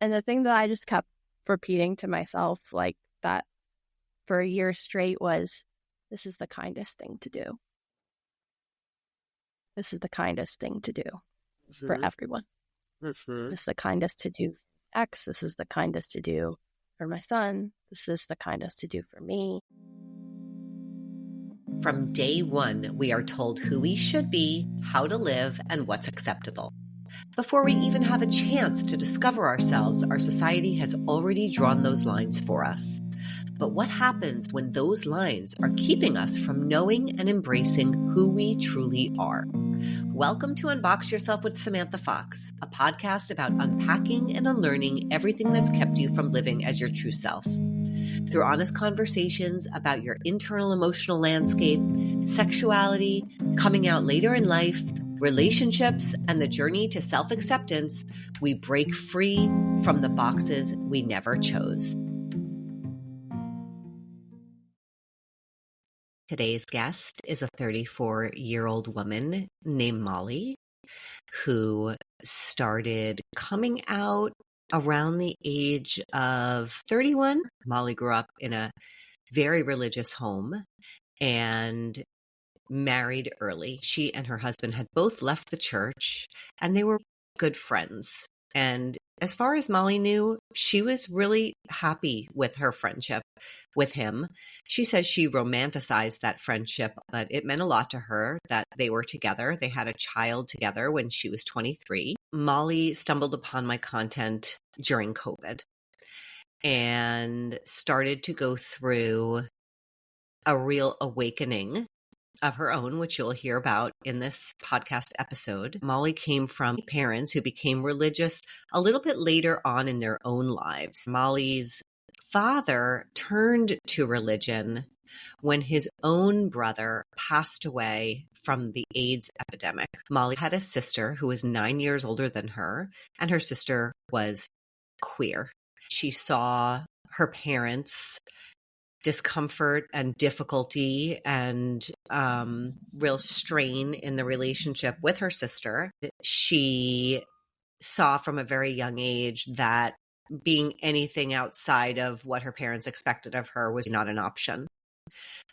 And the thing that I just kept repeating to myself like that for a year straight was, this is the kindest thing to do. This is the kindest thing to do for everyone. This is the kindest to do for X. This is the kindest to do for my son. This is the kindest to do for me. From day one, we are told who we should be, how to live, and what's acceptable. Before we even have a chance to discover ourselves, our society has already drawn those lines for us. But what happens when those lines are keeping us from knowing and embracing who we truly are? Welcome to Unbox Yourself with Samantha Fox, a podcast about unpacking and unlearning everything that's kept you from living as your true self. Through honest conversations about your internal emotional landscape, sexuality, coming out later in life, relationships, and the journey to self-acceptance, we break free from the boxes we never chose. Today's guest is a 34-year-old woman named Molly, who started coming out around the age of 31. Molly grew up in a very religious home and married early. She and her husband had both left the church, and they were good friends. And as far as Molly knew, she was really happy with her friendship with him. She says she romanticized that friendship, but it meant a lot to her that they were together. They had a child together when she was 23. Molly stumbled upon my content during COVID and started to go through a real awakening of her own, which you'll hear about in this podcast episode. Molly came from parents who became religious a little bit later on in their own lives. Molly's father turned to religion when his own brother passed away from the AIDS epidemic. Molly had a sister who was 9 years older than her, and her sister was queer. She saw her parents' discomfort and difficulty and real strain in the relationship with her sister. She saw from a very young age that being anything outside of what her parents expected of her was not an option.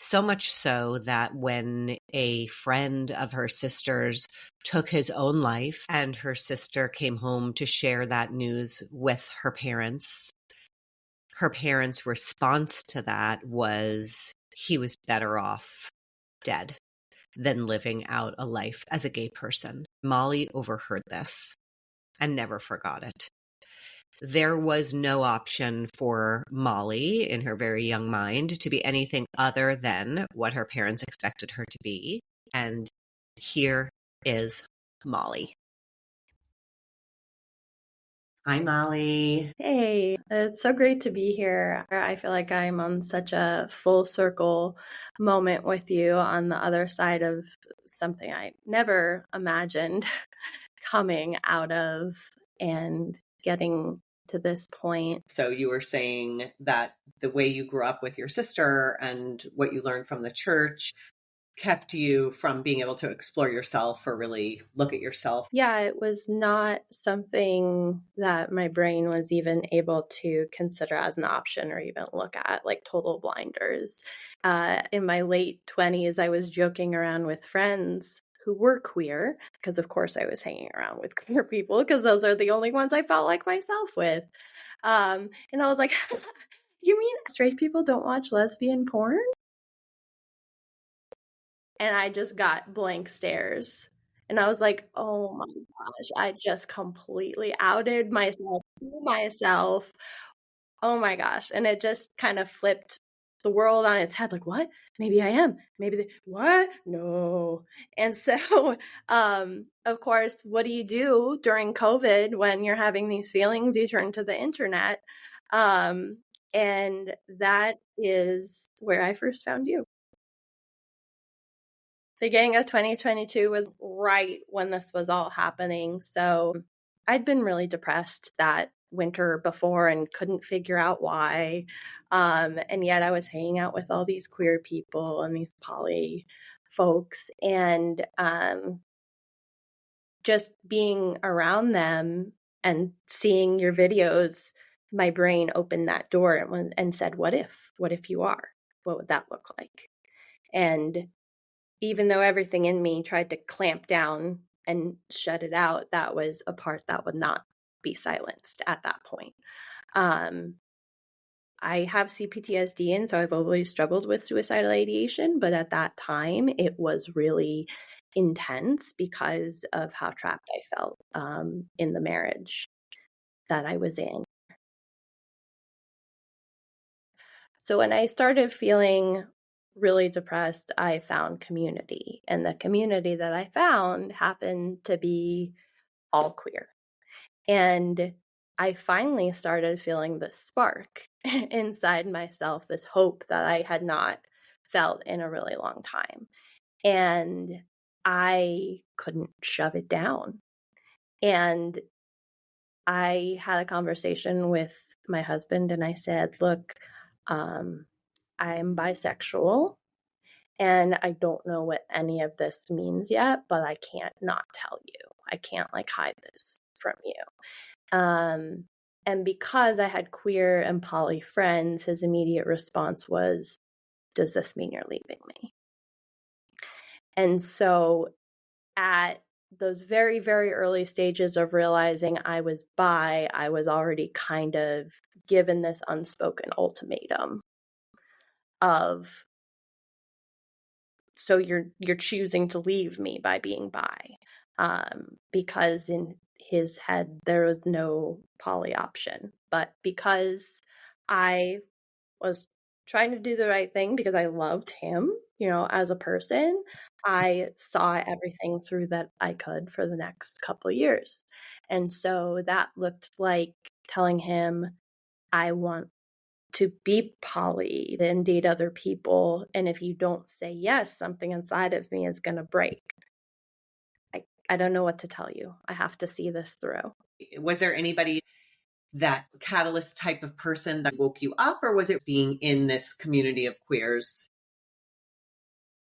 So much so that when a friend of her sister's took his own life and her sister came home to share that news with her parents response to that was he was better off dead than living out a life as a gay person. Molly overheard this and never forgot it. There was no option for Molly in her very young mind to be anything other than what her parents expected her to be. And here is Molly. Hi, Molly. Hey, it's so great to be here. I feel like I'm on such a full circle moment with you on the other side of something I never imagined coming out of and getting to this point. So you were saying that the way you grew up with your sister and what you learned from the church kept you from being able to explore yourself or really look at yourself. Yeah, it was not something that my brain was even able to consider as an option or even look at, like total blinders. In my late 20s, I was joking around with friends who were queer, because of course I was hanging around with queer people because those are the only ones I felt like myself with. And I was like, you mean straight people don't watch lesbian porn? And I just got blank stares. And I was like, oh my gosh, I just completely outed myself to myself. Oh my gosh. And it just kind of flipped the world on its head. Like, what? Maybe I am. What? No. And so, of course, what do you do during COVID when you're having these feelings? You turn to the internet. And that is where I first found you. The beginning of 2022 was right when this was all happening. So I'd been really depressed that winter before and couldn't figure out why. And yet I was hanging out with all these queer people and these poly folks, and just being around them And seeing your videos, my brain opened that door and said, what if you are? What would that look like? And even though everything in me tried to clamp down and shut it out, that was a part that would not be silenced at that point. I have CPTSD, and so I've always struggled with suicidal ideation, but at that time it was really intense because of how trapped I felt in the marriage that I was in. So when I started feeling really depressed, I found community, and the community that I found happened to be all queer. And I finally started feeling this spark inside myself, this hope that I had not felt in a really long time. And I couldn't shove it down. And I had a conversation with my husband and I said, look, I'm bisexual and I don't know what any of this means yet, but I can't not tell you. I can't hide this from you. And because I had queer and poly friends, his immediate response was, does this mean you're leaving me? And so at those very, very early stages of realizing I was bi, I was already kind of given this unspoken ultimatum of, so you're choosing to leave me by being bi, because in his head there was no poly option. But because I was trying to do the right thing, because I loved him, as a person, I saw everything through that I could for the next couple of years. And so that looked like telling him, I want to be poly and date other people. And if you don't say yes, something inside of me is going to break. I don't know what to tell you. I have to see this through. Was there anybody, that catalyst type of person, that woke you up, or was it being in this community of queers?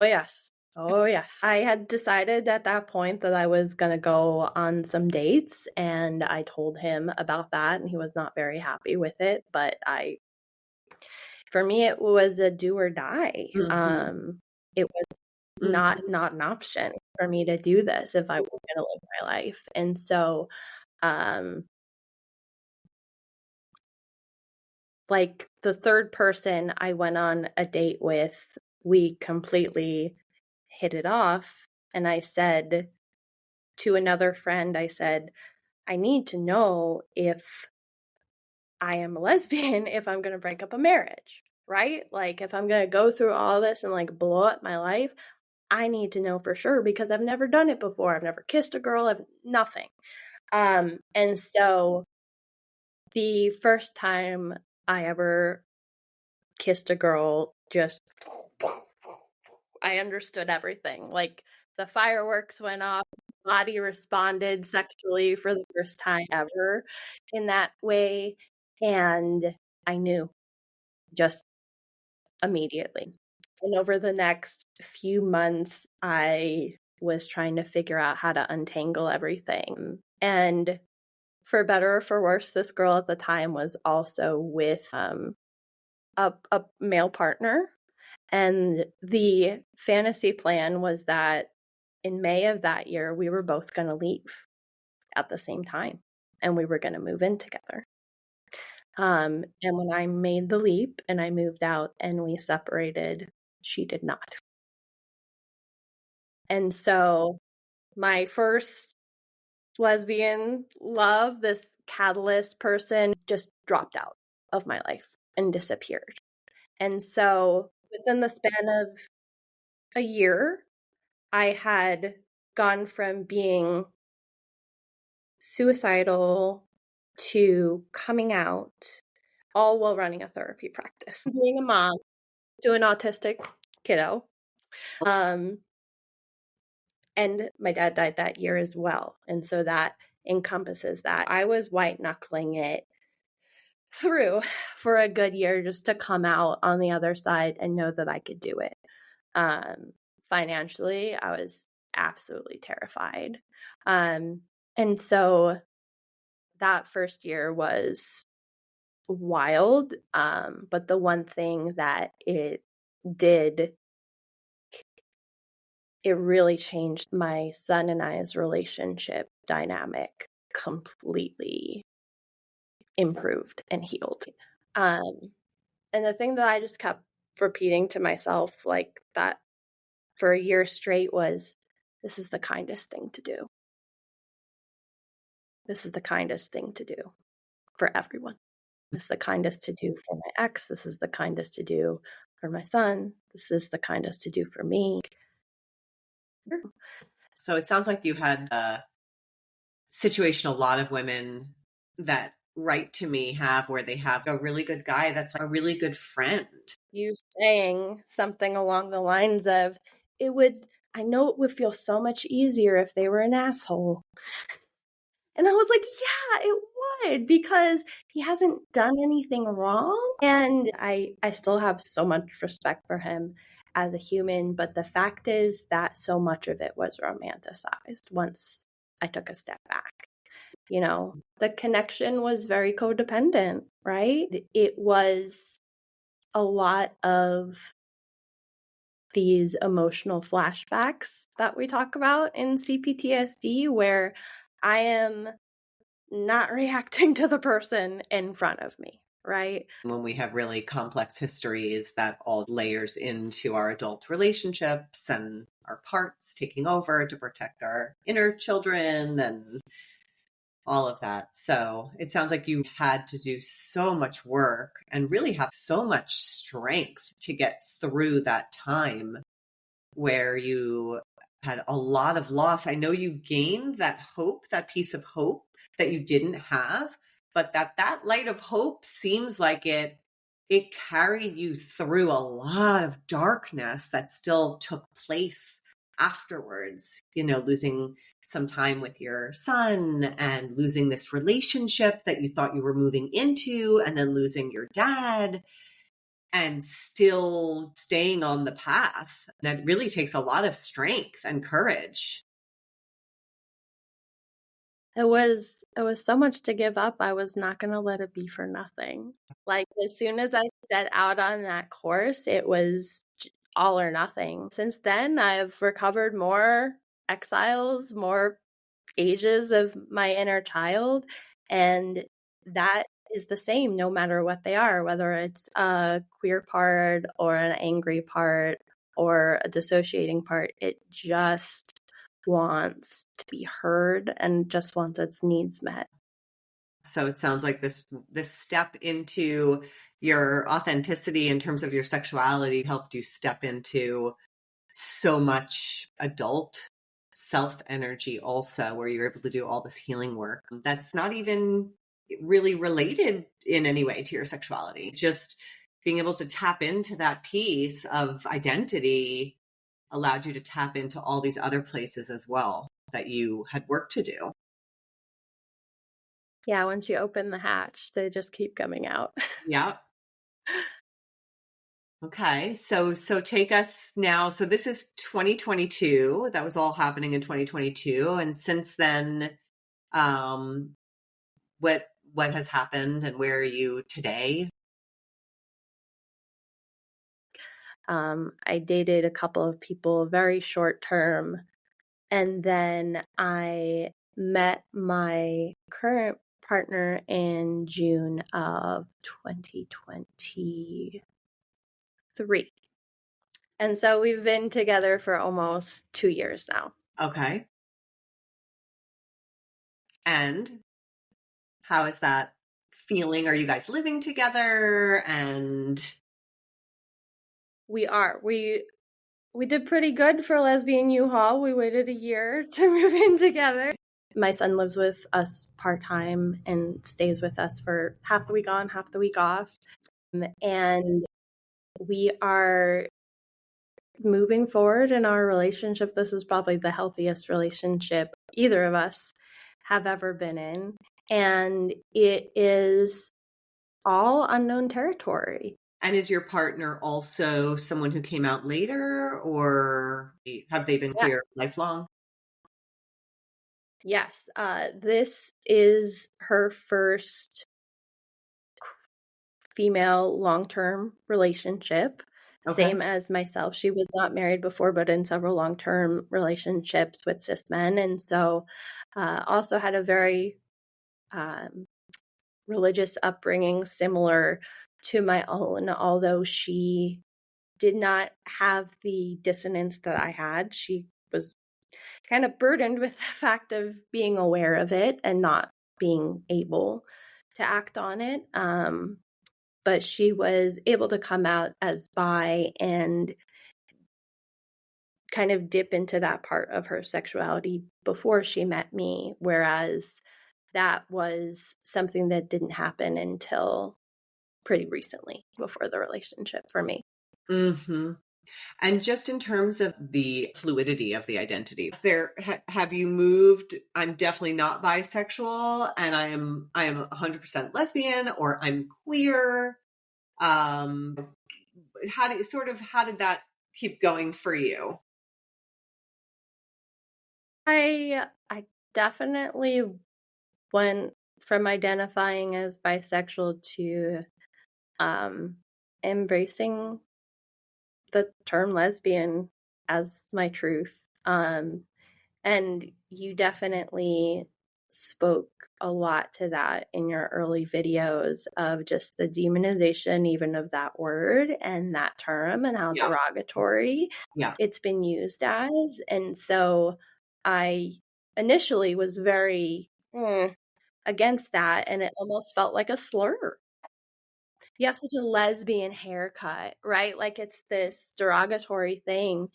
Oh, yes. Oh, yes. I had decided at that point that I was going to go on some dates, and I told him about that, and he was not very happy with it. But for me, it was a do or die. Mm-hmm. It was not an option for me to do this if I was going to live my life. And so, the third person I went on a date with, we completely hit it off. And I said to another friend, I said, I need to know if I am a lesbian, if I'm going to break up a marriage, right? If I'm going to go through all this and blow up my life, I need to know for sure, because I've never done it before. I've never kissed a girl. I've nothing. And so the first time I ever kissed a girl, I understood everything. The fireworks went off, body responded sexually for the first time ever in that way. And I knew just immediately. And over the next few months, I was trying to figure out how to untangle everything. And for better or for worse, this girl at the time was also with a male partner. And the fantasy plan was that in May of that year, we were both going to leave at the same time, and we were going to move in together. And when I made the leap and I moved out and we separated, she did not. And so my first lesbian love, this catalyst person, just dropped out of my life and disappeared. And so within the span of a year, I had gone from being suicidal to coming out, all while running a therapy practice, being a mom to an autistic kiddo. And my dad died that year as well. And so that encompasses that. I was white knuckling it through for a good year just to come out on the other side and know that I could do it. Financially, I was absolutely terrified. And so that first year was wild. But the one thing that it did, it really changed my son and I's relationship dynamic, completely improved and healed. And the thing that I just kept repeating to myself like that for a year straight was, this is the kindest thing to do. This is the kindest thing to do for everyone. This is the kindest to do for my ex. This is the kindest to do for my son. This is the kindest to do for me. So it sounds like you had a situation a lot of women that write to me have, where they have a really good guy that's like a really good friend. You saying something along the lines of, I know it would feel so much easier if they were an asshole. And I was like, yeah, it would, because he hasn't done anything wrong. And I still have so much respect for him as a human. But the fact is that so much of it was romanticized once I took a step back. You know, the connection was very codependent, right? It was a lot of these emotional flashbacks that we talk about in CPTSD, where I am not reacting to the person in front of me, right? When we have really complex histories, that all layers into our adult relationships and our parts taking over to protect our inner children and all of that. So it sounds like you had to do so much work and really have so much strength to get through that time where you had a lot of loss. I know you gained that hope, that piece of hope that you didn't have, but that light of hope seems like it carried you through a lot of darkness that still took place afterwards, losing some time with your son and losing this relationship that you thought you were moving into, and then losing your dad, and still staying on the path. That really takes a lot of strength and courage. It was so much to give up. I was not going to let it be for nothing. Like, as soon as I set out on that course, it was all or nothing. Since then, I've recovered more exiles, more ages of my inner child, and that is the same no matter what they are, whether it's a queer part or an angry part or a dissociating part. It just wants to be heard and just wants its needs met. So it sounds like this step into your authenticity in terms of your sexuality helped you step into so much adult self energy also, where you're able to do all this healing work that's not even really related in any way to your sexuality. Just being able to tap into that piece of identity allowed you to tap into all these other places as well that you had work to do. Yeah, once you open the hatch, they just keep coming out. Yeah. Okay, so take us now. So this is 2022. That was all happening in 2022, and since then, what has happened, and where are you today? I dated a couple of people very short term, and then I met my current partner in June of 2023. And so we've been together for almost 2 years now. Okay. And how is that feeling? Are you guys living together? And We are. We did pretty good for lesbian U-Haul. We waited a year to move in together. My son lives with us part-time and stays with us for half the week on, half the week off. And we are moving forward in our relationship. This is probably the healthiest relationship either of us have ever been in. And it is all unknown territory. And is your partner also someone who came out later, or have they been queer lifelong? Yes, this is her first female long-term relationship, Okay. same as myself. She was not married before, but in several long-term relationships with cis men. And so also had a very religious upbringing similar to my own, although she did not have the dissonance that I had. She was kind of burdened with the fact of being aware of it and not being able to act on it. But she was able to come out as bi and kind of dip into that part of her sexuality before she met me, whereas that was something that didn't happen until pretty recently before the relationship for me. Mm-hmm. And just in terms of the fluidity of the identity, have you moved? I'm definitely not bisexual, and I am 100% lesbian, or I'm queer. How did that keep going for you? I definitely went from identifying as bisexual to embracing the term lesbian as my truth. And you definitely spoke a lot to that in your early videos of just the demonization even of that word and that term and how Yeah. derogatory Yeah. it's been used as. And so I initially was very against that, and it almost felt like a slur. You have such a lesbian haircut, right? Like it's this derogatory thing.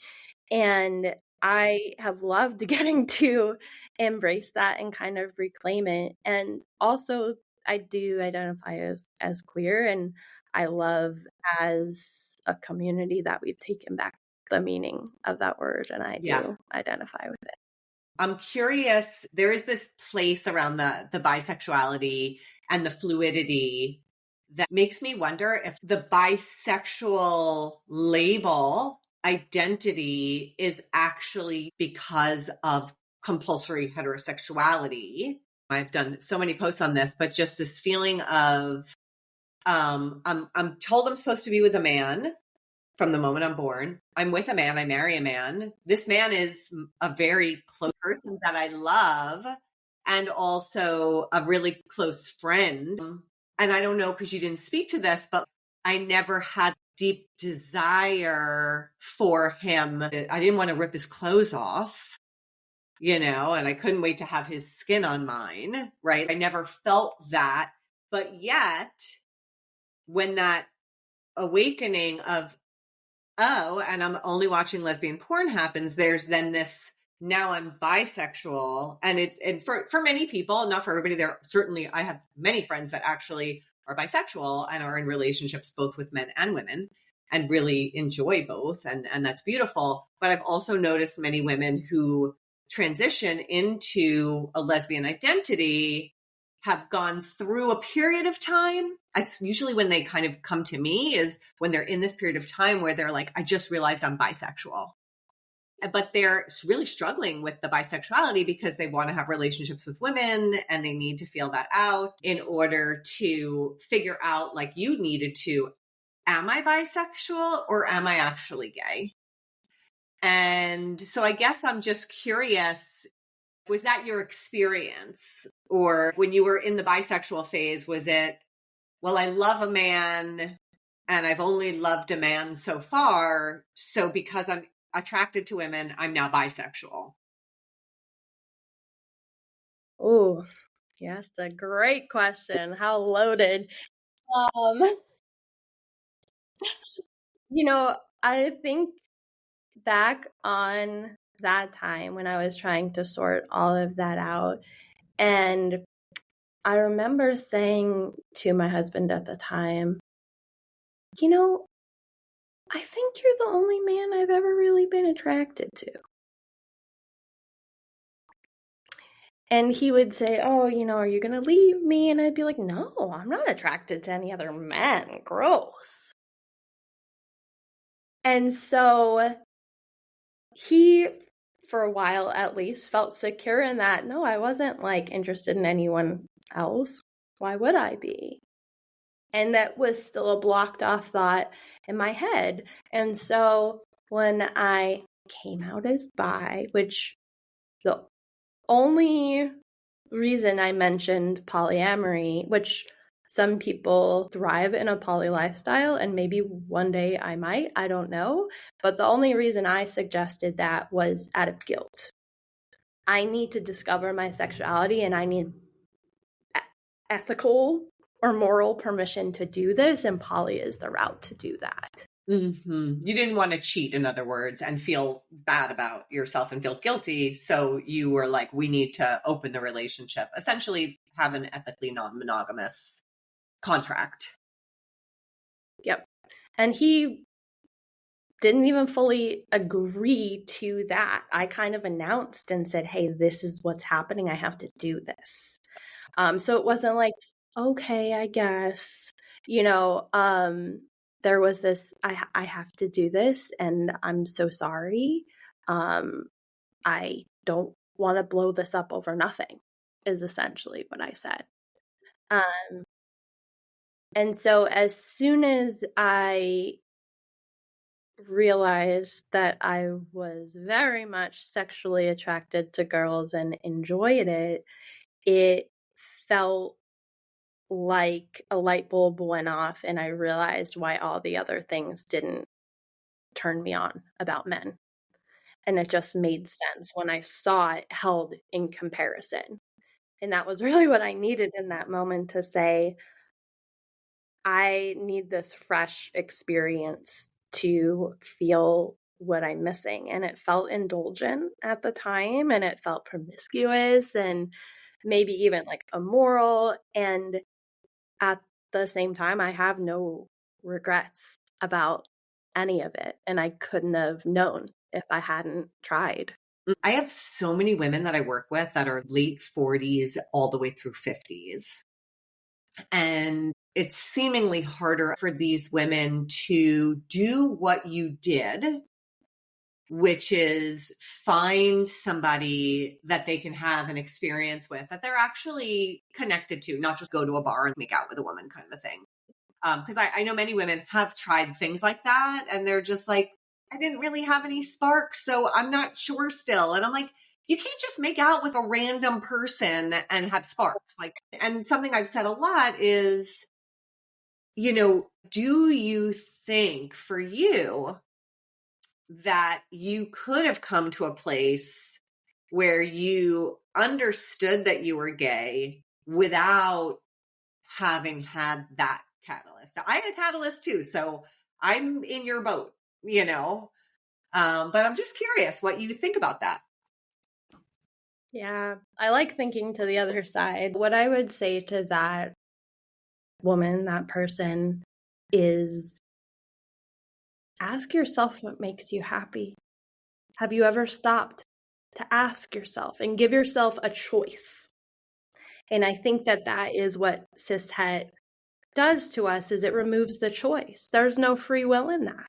And I have loved getting to embrace that and kind of reclaim it. And also, I do identify as queer, and I love as a community that we've taken back the meaning of that word, and I Yeah. do identify with it. I'm curious, there is this place around the bisexuality and the fluidity that makes me wonder if the bisexual label identity is actually because of compulsory heterosexuality. I've done so many posts on this, but just this feeling of I'm told I'm supposed to be with a man from the moment I'm born. I'm with a man, I marry a man. This man is a very close person that I love and also a really close friend. And I don't know because you didn't speak to this, but I never had deep desire for him. I didn't want to rip his clothes off, and I couldn't wait to have his skin on mine, right? I never felt that. But yet, when that awakening of, oh, and I'm only watching lesbian porn happens, there's then this, now I'm bisexual. And for many people, not for everybody, I have many friends that actually are bisexual and are in relationships both with men and women and really enjoy both. And that's beautiful. But I've also noticed many women who transition into a lesbian identity have gone through a period of time. It's usually when they kind of come to me is when they're in this period of time where they're like, I just realized I'm bisexual. But they're really struggling with the bisexuality because they want to have relationships with women and they need to feel that out in order to figure out, like you needed to, am I bisexual or am I actually gay? And so I guess I'm just curious, was that your experience? Or when you were in the bisexual phase, was it, well, I love a man and I've only loved a man so far, so because I'm attracted to women, I'm now bisexual? Oh, yes, a great question. How loaded. Um, I think back on that time when I was trying to sort all of that out, and I remember saying to my husband at the time, I think you're the only man I've ever really been attracted to. And he would say, oh, are you going to leave me? And I'd be like, no, I'm not attracted to any other men. Gross. And so he for a while at least, felt secure in that, no, I wasn't like interested in anyone else. Why would I be? And that was still a blocked off thought in my head. And so when I came out as bi, which the only reason I mentioned polyamory, which some people thrive in a poly lifestyle, and maybe one day I might, I don't know. But the only reason I suggested that was out of guilt. I need to discover my sexuality, and I need ethical or moral permission to do this, and poly is the route to do that. Mm-hmm. You didn't want to cheat, in other words, and feel bad about yourself and feel guilty. So you were like, we need to open the relationship, essentially have an ethically non-monogamous contract. Yep. And he didn't even fully agree to that. I kind of announced and said, hey, this is what's happening. I have to do this. So it wasn't like, okay, I guess, there was this, I have to do this and I'm so sorry. I don't want to blow this up over nothing is essentially what I said. And so as soon as I realized that I was very much sexually attracted to girls and enjoyed it, it felt like a light bulb went off and I realized why all the other things didn't turn me on about men. And it just made sense when I saw it held in comparison. And that was really what I needed in that moment to say, I need this fresh experience to feel what I'm missing. And it felt indulgent at the time, and it felt promiscuous and maybe even like immoral. And at the same time, I have no regrets about any of it. And I couldn't have known if I hadn't tried. I have so many women that I work with that are late 40s all the way through 50s. And it's seemingly harder for these women to do what you did, which is find somebody that they can have an experience with, that they're actually connected to, not just go to a bar and make out with a woman kind of a thing. Because I know many women have tried things like that, and they're just like, I didn't really have any sparks, so I'm not sure still. And I'm like, you can't just make out with a random person and have sparks. Like, and something I've said a lot is, do you think for you that you could have come to a place where you understood that you were gay without having had that catalyst? Now, I had a catalyst too, so I'm in your boat, but I'm just curious what you think about that. Yeah, I like thinking to the other side. What I would say to that woman, that person, is ask yourself what makes you happy. Have you ever stopped to ask yourself and give yourself a choice? And I think that is what cishet does to us, is it removes the choice. There's no free will in that.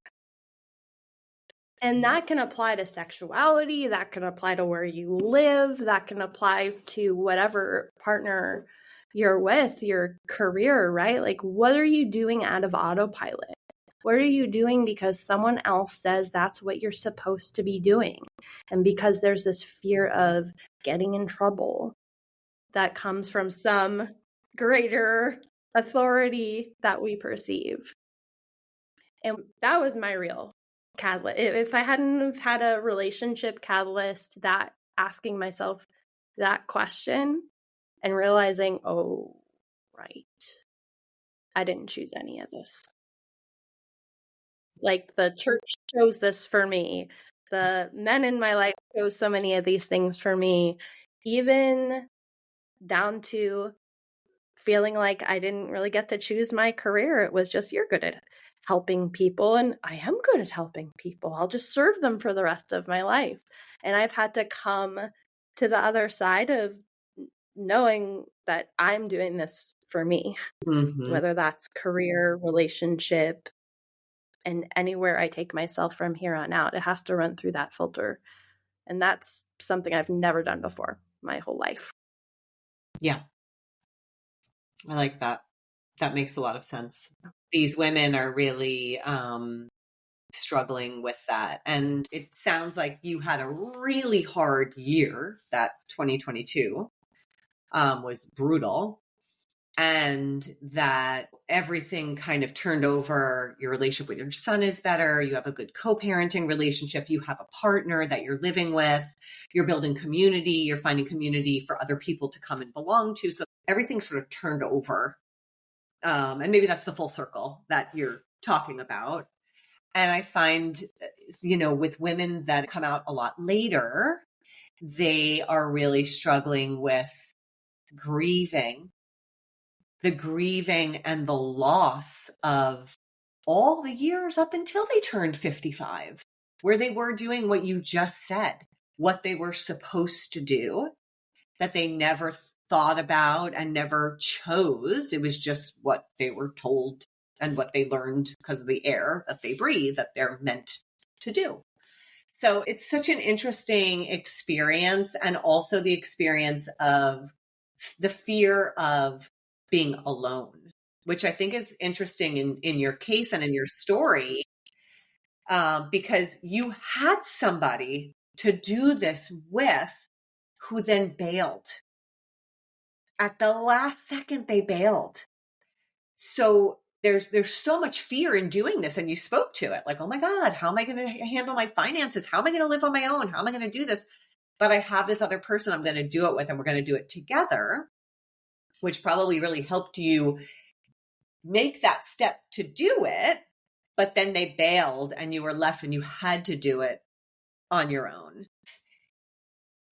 And that can apply to sexuality, that can apply to where you live, that can apply to whatever partner you're with, your career, right? Like, what are you doing out of autopilot? What are you doing because someone else says that's what you're supposed to be doing? And because there's this fear of getting in trouble that comes from some greater authority that we perceive. And that was my real catalyst. If I hadn't have had a relationship catalyst, that asking myself that question and realizing, oh, right, I didn't choose any of this. Like, the church chose this for me. The men in my life chose so many of these things for me, even down to feeling like I didn't really get to choose my career. It was just, you're good at helping people, and I am good at helping people. I'll just serve them for the rest of my life. And I've had to come to the other side of knowing that I'm doing this for me, whether that's career, relationship, and anywhere I take myself from here on out, it has to run through that filter And that's something I've never done before my whole life. Yeah. I like that. That makes a lot of sense. These women are really struggling with that. And it sounds like you had a really hard year. That 2022 was brutal. And that everything kind of turned over. Your relationship with your son is better. You have a good co-parenting relationship. You have a partner that you're living with. You're building community. You're finding community for other people to come and belong to. So everything sort of turned over. And maybe that's the full circle that you're talking about. And I find, with women that come out a lot later, they are really struggling with grieving and the loss of all the years up until they turned 55, where they were doing what you just said, what they were supposed to do, that they never thought about and never chose. It was just what they were told and what they learned because of the air that they breathe that they're meant to do. So it's such an interesting experience, and also the experience of the fear of being alone, which I think is interesting in your case and in your story, because you had somebody to do this with who then bailed. At the last second, they bailed. So there's so much fear in doing this. And you spoke to it like, oh my God, how am I going to handle my finances? How am I going to live on my own? How am I going to do this? But I have this other person I'm going to do it with, and we're going to do it together, which probably really helped you make that step to do it. But then they bailed and you were left and you had to do it on your own.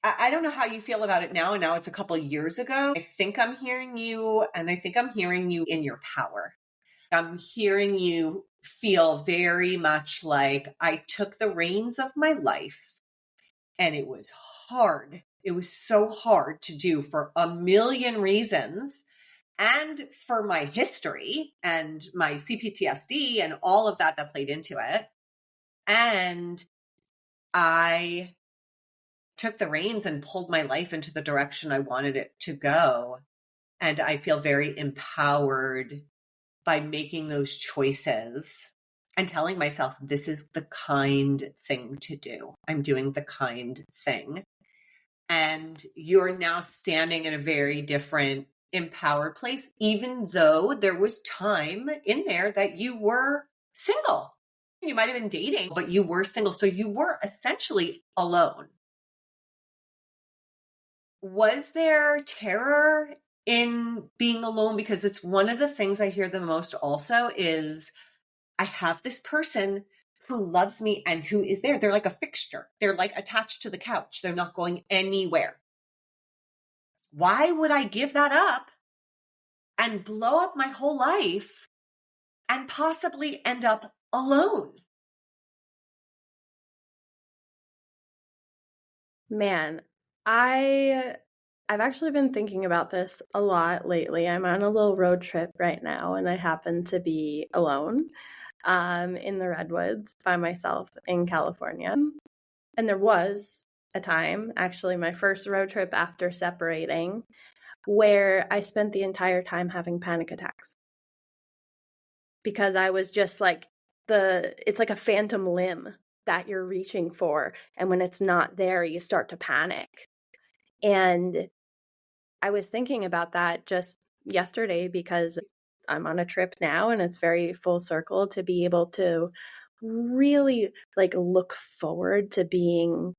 I don't know how you feel about it now. And now it's a couple of years ago. I think I'm hearing you, and I think I'm hearing you in your power. I'm hearing you feel very much like I took the reins of my life, and it was hard. It was so hard to do for a million reasons, and for my history and my CPTSD and all of that played into it. And I took the reins and pulled my life into the direction I wanted it to go. And I feel very empowered by making those choices and telling myself, this is the kind thing to do. I'm doing the kind thing. And you're now standing in a very different, empowered place, even though there was time in there that you were single. You might have been dating, but you were single. So you were essentially alone. Was there terror in being alone? Because it's one of the things I hear the most also is, I have this person who loves me and who is there. They're like a fixture. They're like attached to the couch. They're not going anywhere. Why would I give that up and blow up my whole life and possibly end up alone? Man, I've actually been thinking about this a lot lately. I'm on a little road trip right now, and I happen to be alone in the Redwoods by myself in California. And there was a time, actually my first road trip after separating, where I spent the entire time having panic attacks. Because I was just like, it's like a phantom limb that you're reaching for. And when it's not there, you start to panic. And I was thinking about that just yesterday because I'm on a trip now, and it's very full circle to be able to really look forward to being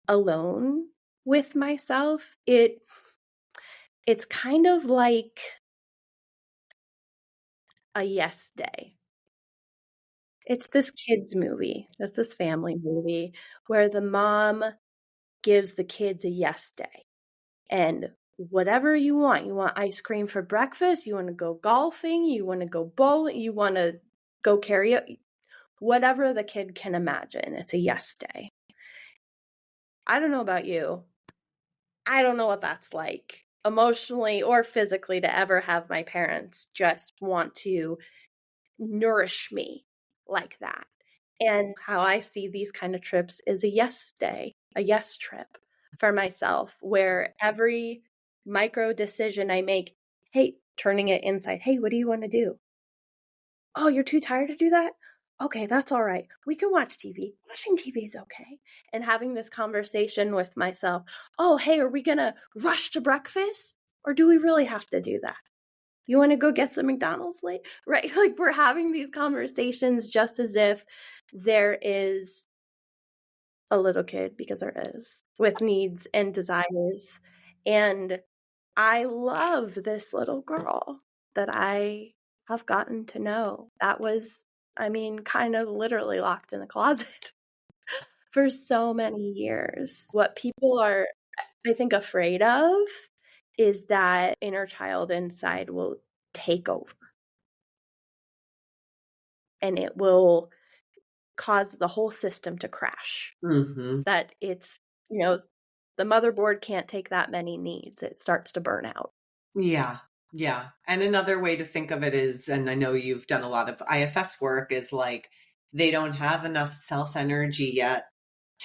alone with myself. It's kind of like a yes day. It's this kids movie. It's this family movie where the mom gives the kids a yes day. And whatever you want ice cream for breakfast, you want to go golfing, you want to go bowling, you want to go karaoke, whatever the kid can imagine. It's a yes day. I don't know about you. I don't know what that's like emotionally or physically to ever have my parents just want to nourish me like that. And how I see these kind of trips is a yes day. a yes trip for myself where every micro decision I make, hey, turning it inside, hey, what do you want to do? Oh, you're too tired to do that? Okay, that's all right. We can watch TV. Watching TV is okay. And having this conversation with myself, oh, hey, are we going to rush to breakfast? Or do we really have to do that? You want to go get some McDonald's late? Right? Like we're having these conversations just as if there is a little kid, because there is, with needs and desires. And I love this little girl that I have gotten to know. That was, I mean, kind of literally locked in a closet for so many years. What people are, I think, afraid of is that inner child inside will take over and it will cause the whole system to crash. Mm-hmm. That it's, you know, the motherboard can't take that many needs. It starts to burn out. Yeah. Yeah. And another way to think of it is, and I know you've done a lot of IFS work, is like they don't have enough self energy yet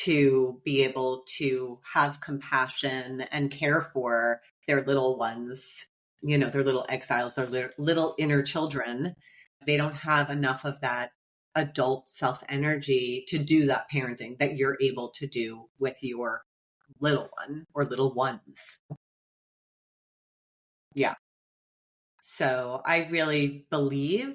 to be able to have compassion and care for their little ones, you know, their little exiles or little inner children. They don't have enough of that adult self energy to do that parenting that you're able to do with your little one or little ones. Yeah. So I really believe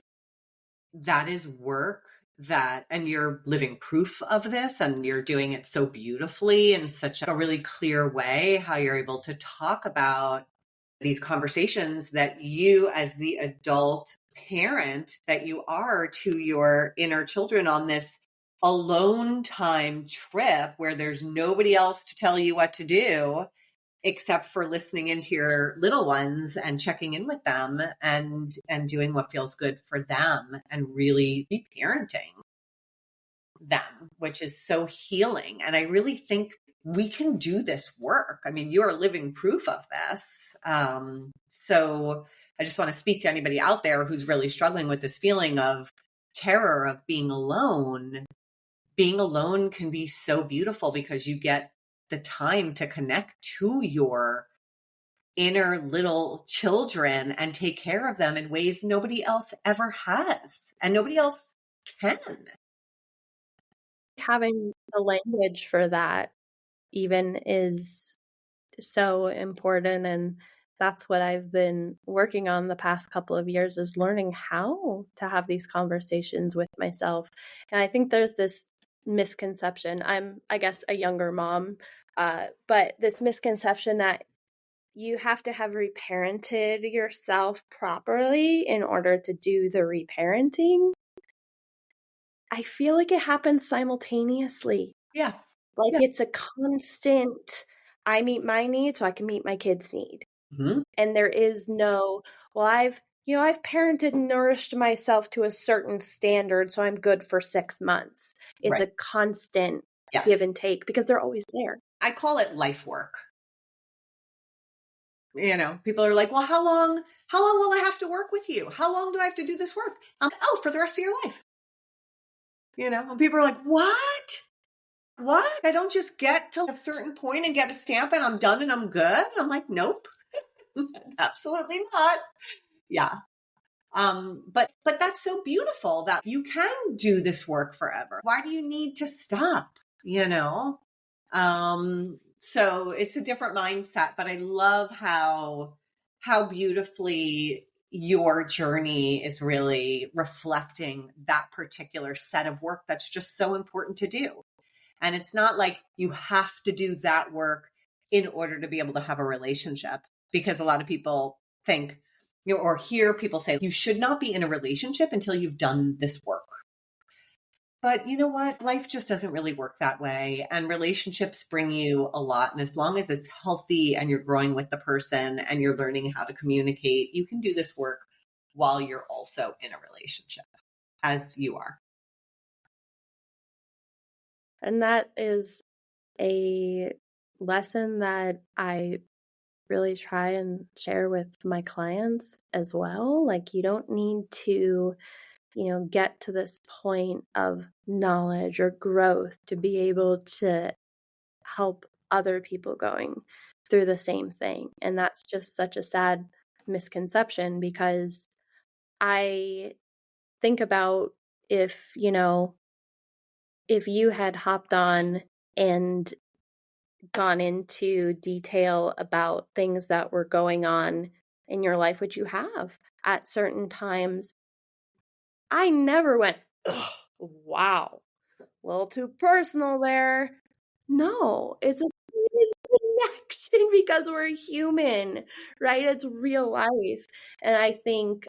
that is work that, and you're living proof of this and you're doing it so beautifully in such a really clear way, how you're able to talk about these conversations that you as the adult parent that you are to your inner children on this alone time trip where there's nobody else to tell you what to do except for listening into your little ones and checking in with them and doing what feels good for them and really be parenting them, which is so healing. And I really think we can do this work. I mean, you are living proof of this. So I just want to speak to anybody out there who's really struggling with this feeling of terror of being alone. Being alone can be so beautiful because you get the time to connect to your inner little children and take care of them in ways nobody else ever has and nobody else can. Having the language for that even is so important. And that's what I've been working on the past couple of years, is learning how to have these conversations with myself. And I think there's this misconception. I'm, I guess, a younger mom, but this misconception that you have to have reparented yourself properly in order to do the reparenting. I feel like it happens simultaneously. Yeah. Like it's a constant, I meet my need so I can meet my kids' need. Mm-hmm. And there is no, well, I've parented and nourished myself to a certain standard, so I'm good for 6 months. It's a constant give and take because they're always there. I call it life work. You know, people are like, well, how long will I have to work with you? How long do I have to do this work? For the rest of your life. You know, and people are like, what? I don't just get to a certain point and get a stamp and I'm done and I'm good. And I'm like, nope, absolutely not. Yeah. But that's so beautiful that you can do this work forever. Why do you need to stop? You know? So it's a different mindset, but I love how beautifully your journey is really reflecting that particular set of work that's just so important to do. And it's not like you have to do that work in order to be able to have a relationship, because a lot of people think, you know, or hear people say you should not be in a relationship until you've done this work. But you know what? Life just doesn't really work that way. And relationships bring you a lot. And as long as it's healthy and you're growing with the person and you're learning how to communicate, you can do this work while you're also in a relationship, as you are. And that is a lesson that I really try and share with my clients as well. Like, you don't need to, get to this point of knowledge or growth to be able to help other people going through the same thing. And that's just such a sad misconception, because I think about if, if you had hopped on and gone into detail about things that were going on in your life, which you have at certain times, I never went, "Ugh, wow, a little too personal there." No, it's a connection because we're human, right? It's real life. And I think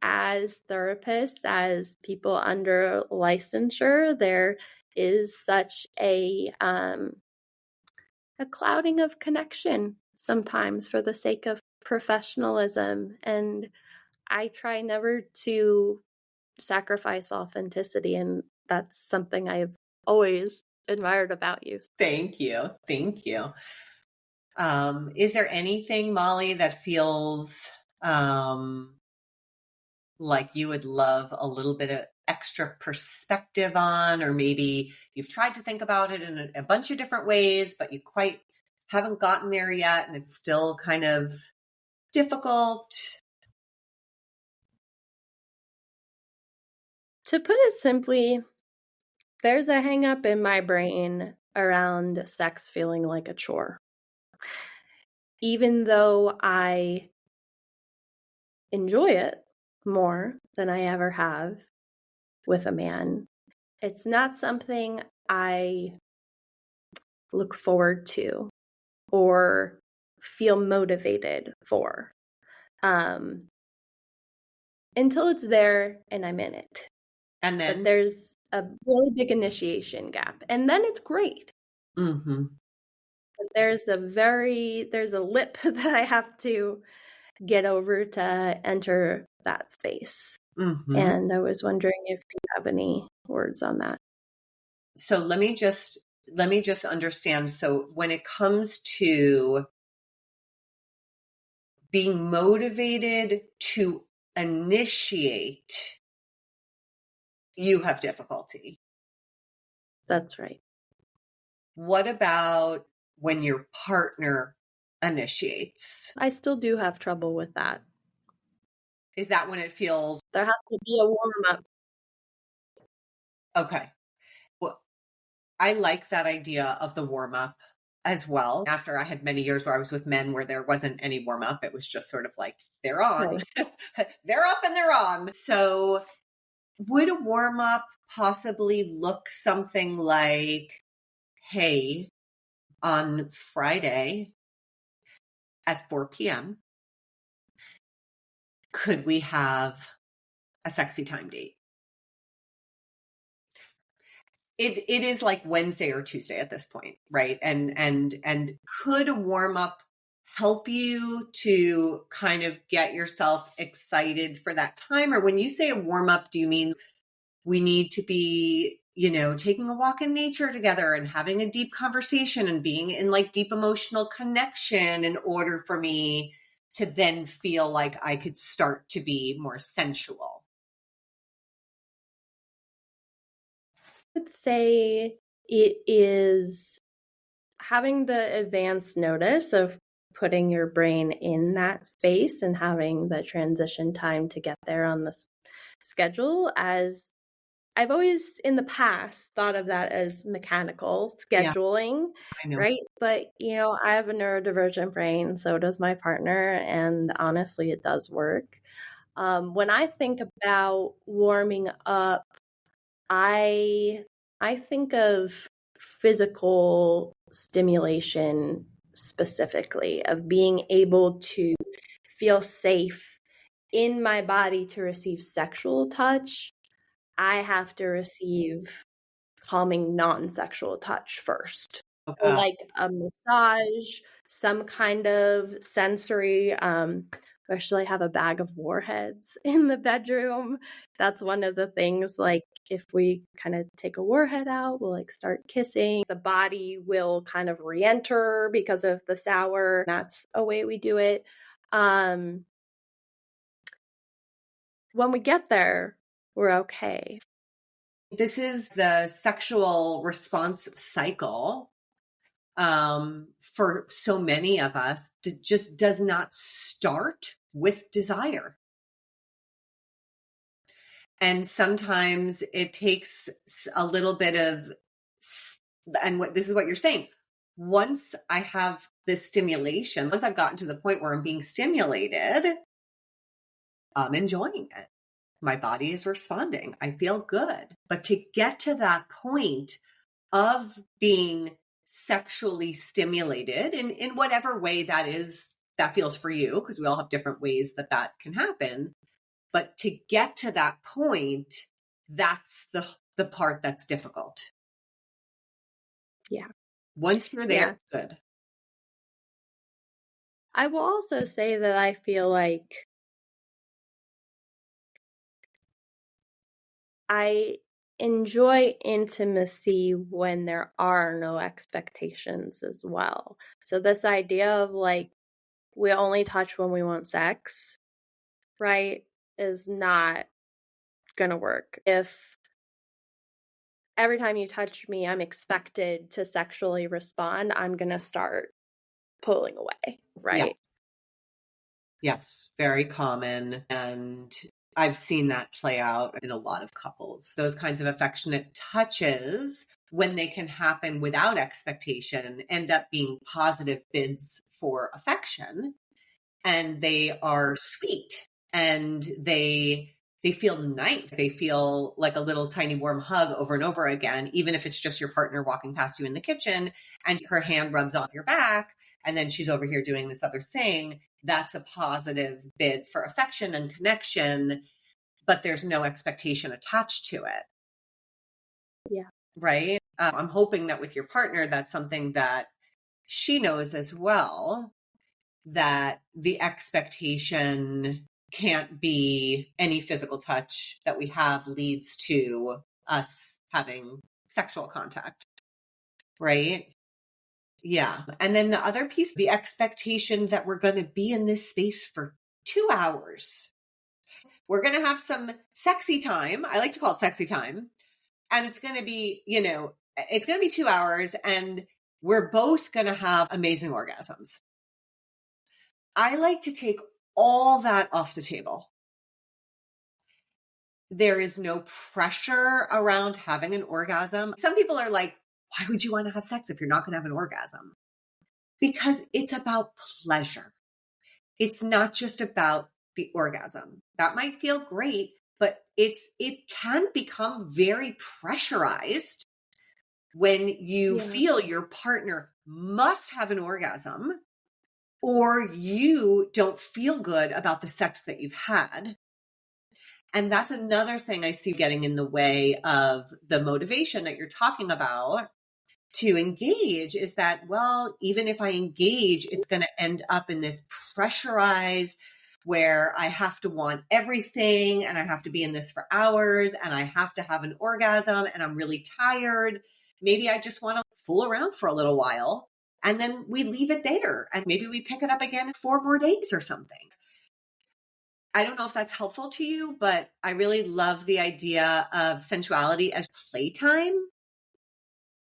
as therapists, as people under licensure, there is such a clouding of connection sometimes for the sake of professionalism. And I try never to sacrifice authenticity. And that's something I've always admired about you. Thank you. Thank you. Is there anything, Molly, that feels like you would love a little bit of extra perspective on, or maybe you've tried to think about it in a bunch of different ways, but you quite haven't gotten there yet, and it's still kind of difficult? To put it simply, there's a hang up in my brain around sex feeling like a chore. Even though I enjoy it more than I ever have with a man, it's not something I look forward to or feel motivated for until it's there and I'm in it. And then but there's a really big initiation gap, and then it's great. Mm-hmm. But there's a lip that I have to get over to enter that space. Mm-hmm. And I was wondering if you have any words on that. So let me just understand. So when it comes to being motivated to initiate, you have difficulty. That's right. What about when your partner initiates? I still do have trouble with that. Is that when it feels... There has to be a warm-up. Okay. Well, I like that idea of the warm-up as well. After I had many years where I was with men where there wasn't any warm-up, it was just sort of like, they're on. Right. They're up and they're on. So would a warm-up possibly look something like, hey, on Friday at 4 p.m., could we have a sexy time date? It is like Wednesday or Tuesday at this point, right? And could a warm up help you to kind of get yourself excited for that time? Or when you say a warm up, do you mean we need to be, taking a walk in nature together and having a deep conversation and being in like deep emotional connection in order for me to then feel like I could start to be more sensual? I would say it is having the advance notice of putting your brain in that space and having the transition time to get there on the schedule. As I've always in the past thought of that as mechanical scheduling, right? But, I have a neurodivergent brain, so does my partner, and honestly, it does work. When I think about warming up, I think of physical stimulation specifically, of being able to feel safe in my body to receive sexual touch. I have to receive calming non-sexual touch first. Okay. Like a massage, some kind of sensory. We actually have a bag of warheads in the bedroom. That's one of the things, like if we kind of take a warhead out, we'll like start kissing. The body will kind of re-enter because of the sour. That's a way we do it. When we get there, we're okay. This is the sexual response cycle for so many of us. It just does not start with desire. And sometimes it takes a little bit of, and this is what you're saying. Once I have this stimulation, once I've gotten to the point where I'm being stimulated, I'm enjoying it. My body is responding. I feel good. But to get to that point of being sexually stimulated in whatever way that is, that feels for you, because we all have different ways that that can happen. But to get to that point, that's the part that's difficult. Yeah. Once you're there, it's good. I will also say that I feel like I enjoy intimacy when there are no expectations as well. So this idea of like, we only touch when we want sex, right, is not gonna work. If every time you touch me, I'm expected to sexually respond, I'm gonna start pulling away, right? Yes, very common. And I've seen that play out in a lot of couples. Those kinds of affectionate touches, when they can happen without expectation, end up being positive bids for affection. And they are sweet, and they feel nice. They feel like a little tiny warm hug over and over again, even if it's just your partner walking past you in the kitchen and her hand rubs off your back and then she's over here doing this other thing. That's a positive bid for affection and connection, but there's no expectation attached to it. Yeah. Right? I'm hoping that with your partner, that's something that she knows as well, that the expectation can't be any physical touch that we have leads to us having sexual contact. Right? Yeah. And then the other piece, the expectation that we're going to be in this space for 2 hours. We're going to have some sexy time. I like to call it sexy time. And it's going to be, it's going to be 2 hours, and we're both going to have amazing orgasms. I like to take all that off the table. There is no pressure around having an orgasm. Some people are like, why would you want to have sex if you're not going to have an orgasm? Because it's about pleasure. It's not just about the orgasm. That might feel great, but it can become very pressurized when you feel your partner must have an orgasm, or you don't feel good about the sex that you've had. And that's another thing I see getting in the way of the motivation that you're talking about to engage, is that, well, even if I engage, it's going to end up in this pressurized where I have to want everything, and I have to be in this for hours, and I have to have an orgasm, and I'm really tired. Maybe I just want to fool around for a little while, and then we leave it there, and maybe we pick it up again in 4 more days or something. I don't know if that's helpful to you, but I really love the idea of sensuality as playtime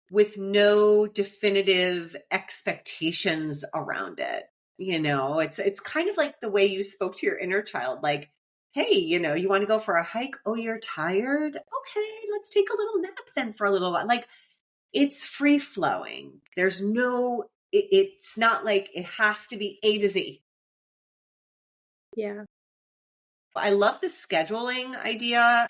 with no definitive expectations around it. It's kind of like the way you spoke to your inner child, like, hey, you want to go for a hike? Oh, you're tired? Okay, let's take a little nap then for a little while. Like, it's free flowing. There's no, it's not like it has to be A to Z. Yeah. I love the scheduling idea.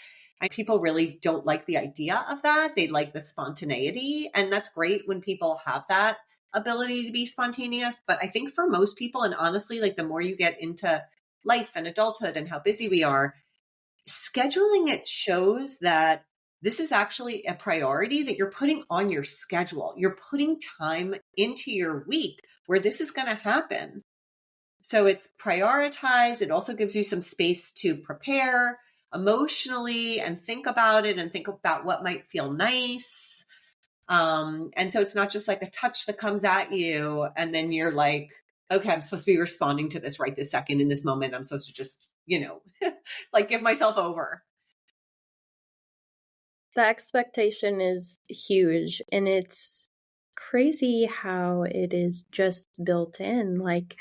People really don't like the idea of that. They like the spontaneity. And that's great when people have that ability to be spontaneous. But I think for most people, and honestly, like the more you get into life and adulthood and how busy we are, scheduling it shows that this is actually a priority that you're putting on your schedule. You're putting time into your week where this is going to happen. So it's prioritized. It also gives you some space to prepare emotionally and think about it and think about what might feel nice. And so it's not just like a touch that comes at you and then you're like, okay, I'm supposed to be responding to this right this second in this moment. I'm supposed to just, like give myself over. The expectation is huge, and it's crazy how it is just built in. Like,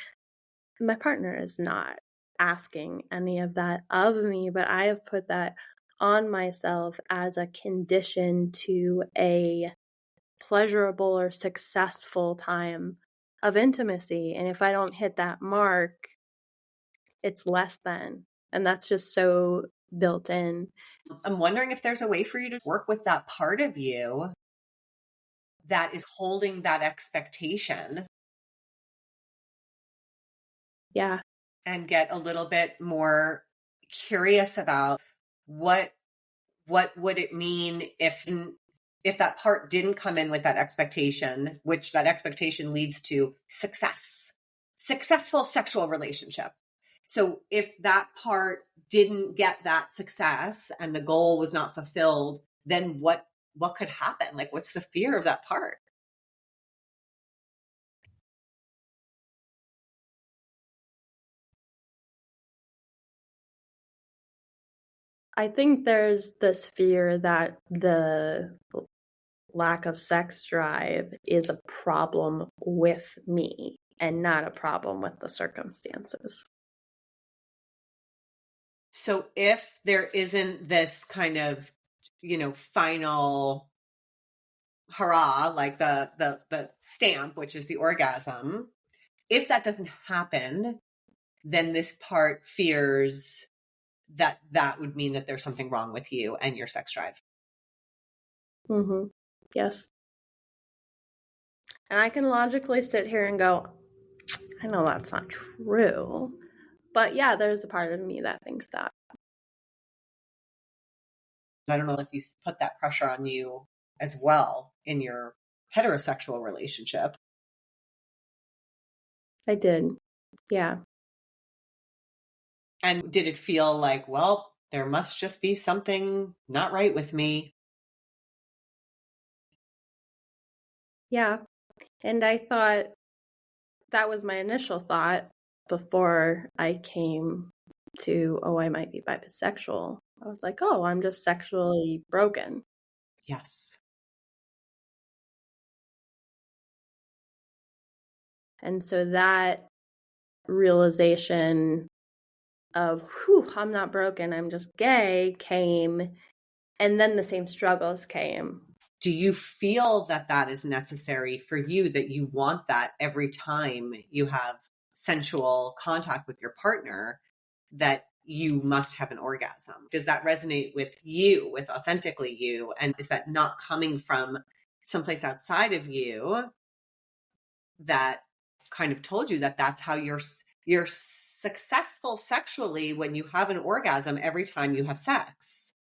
my partner is not asking any of that of me, but I have put that on myself as a condition to a pleasurable or successful time of intimacy. And if I don't hit that mark, it's less than. And that's just so built in. I'm wondering if there's a way for you to work with that part of you that is holding that expectation. Yeah. And get a little bit more curious about what would it mean if that part didn't come in with that expectation, which that expectation leads to successful sexual relationship. So if that part didn't get that success and the goal was not fulfilled, then what could happen? Like, what's the fear of that part? I think there's this fear that the lack of sex drive is a problem with me and not a problem with the circumstances. So if there isn't this kind of, final hurrah, like the stamp, which is the orgasm, if that doesn't happen, then this part fears that would mean that there's something wrong with you and your sex drive. Mm-hmm. Yes. And I can logically sit here and go, I know that's not true. But yeah, there's a part of me that thinks that. I don't know if you put that pressure on you as well in your heterosexual relationship. I did. Yeah. And did it feel like, well, there must just be something not right with me? Yeah. And I thought that was my initial thought before I came to, I might be bisexual. I was like, I'm just sexually broken. Yes. And so that realization of, I'm not broken, I'm just gay came. And then the same struggles came. Do you feel that is necessary for you, that you want that every time you have sensual contact with your partner, that you must have an orgasm? Does that resonate with you, with authentically you? And is that not coming from someplace outside of you that kind of told you that that's how you're successful sexually, when you have an orgasm every time you have sex?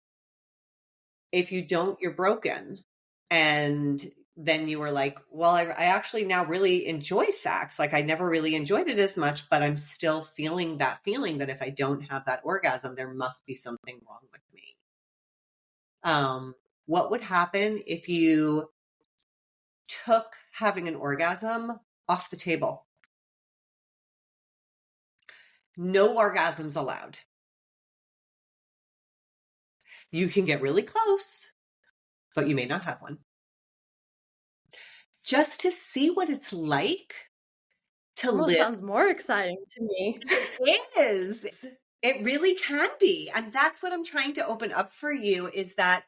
If you don't, you're broken. And then you were like, well, I actually now really enjoy sex. Like, I never really enjoyed it as much, but I'm still feeling that feeling that if I don't have that orgasm, there must be something wrong with me. What would happen if you took having an orgasm off the table? No orgasms allowed. You can get really close, but you may not have one. Just to see what it's like to live. Sounds more exciting to me. It is. It really can be. And that's what I'm trying to open up for you, is that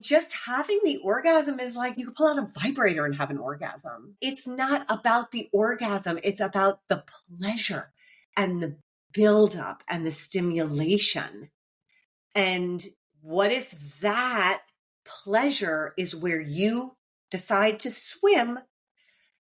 just having the orgasm is like, you can pull out a vibrator and have an orgasm. It's not about the orgasm. It's about the pleasure and the buildup and the stimulation. And what if that pleasure is where you decide to swim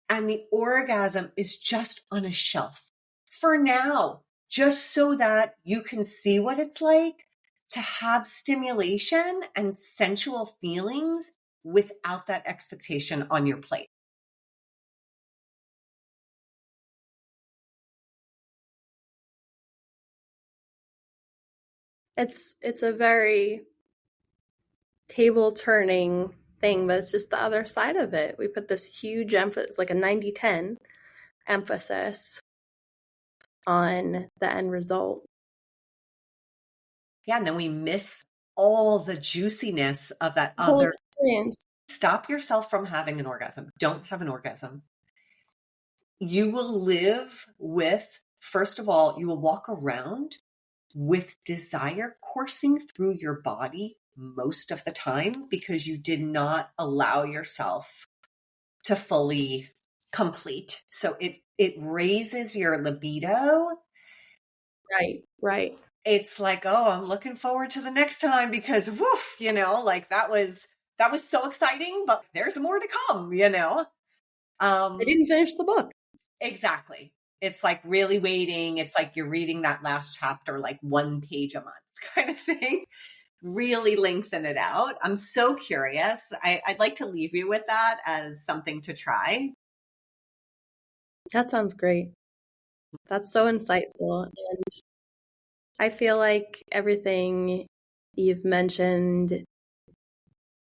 and the orgasm is just on a shelf for now, just so that you can see what it's like to have stimulation and sensual feelings without that expectation on your plate? It's a very table turning thing, but it's just the other side of it. We put this huge emphasis, like a 90-10 emphasis on the end result. Yeah, and then we miss all the juiciness of that Whole other. experience. Stop yourself from having an orgasm. Don't have an orgasm. You will live with, first of all, you will walk around with desire coursing through your body most of the time because you did not allow yourself to fully complete. So it raises your libido. Right. It's like, oh, I'm looking forward to the next time because woof, like that was so exciting, but there's more to come, I didn't finish the book. Exactly. It's like really waiting. It's like you're reading that last chapter, like 1 page a month kind of thing. Really lengthen it out. I'm so curious. I'd like to leave you with that as something to try. That sounds great. That's so insightful. And I feel like everything you've mentioned,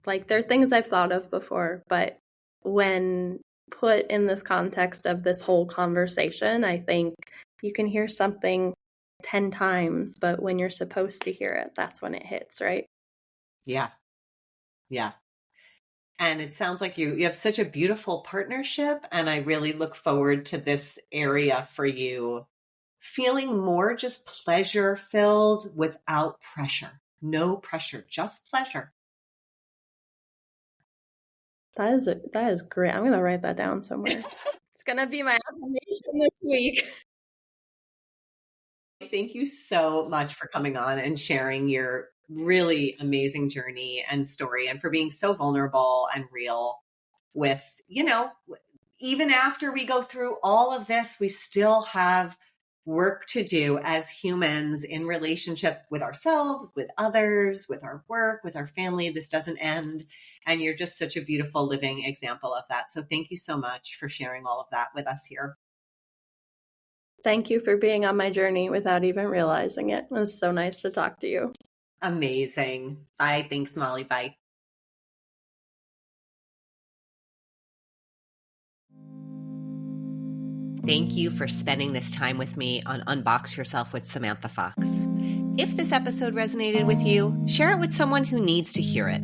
like there are things I've thought of before, but when put in this context of this whole conversation, I think you can hear something 10 times, but when you're supposed to hear it, that's when it hits, right? Yeah. And it sounds like you have such a beautiful partnership, and I really look forward to this area for you feeling more just pleasure filled without pressure. No pressure, just pleasure. That is great. I'm going to write that down somewhere. It's going to be my affirmation this week. Thank you so much for coming on and sharing your really amazing journey and story, and for being so vulnerable and real with, even after we go through all of this, we still have work to do as humans in relationship with ourselves, with others, with our work, with our family. This doesn't end. And you're just such a beautiful living example of that. So thank you so much for sharing all of that with us here. Thank you for being on my journey without even realizing it. It was so nice to talk to you. Amazing. Bye. Thanks, Molly. Bye. Thank you for spending this time with me on Unbox Yourself with Samantha Fox. If this episode resonated with you, share it with someone who needs to hear it.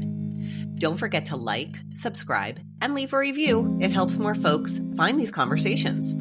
Don't forget to like, subscribe, and leave a review. It helps more folks find these conversations.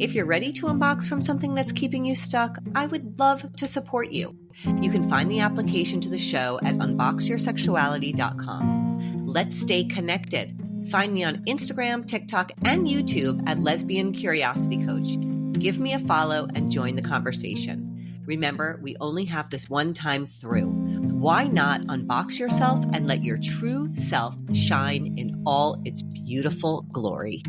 If you're ready to unbox from something that's keeping you stuck, I would love to support you. You can find the application to the show at unboxyoursexuality.com. Let's stay connected. Find me on Instagram, TikTok, and YouTube at Lesbian Curiosity Coach. Give me a follow and join the conversation. Remember, we only have this one time through. Why not unbox yourself and let your true self shine in all its beautiful glory?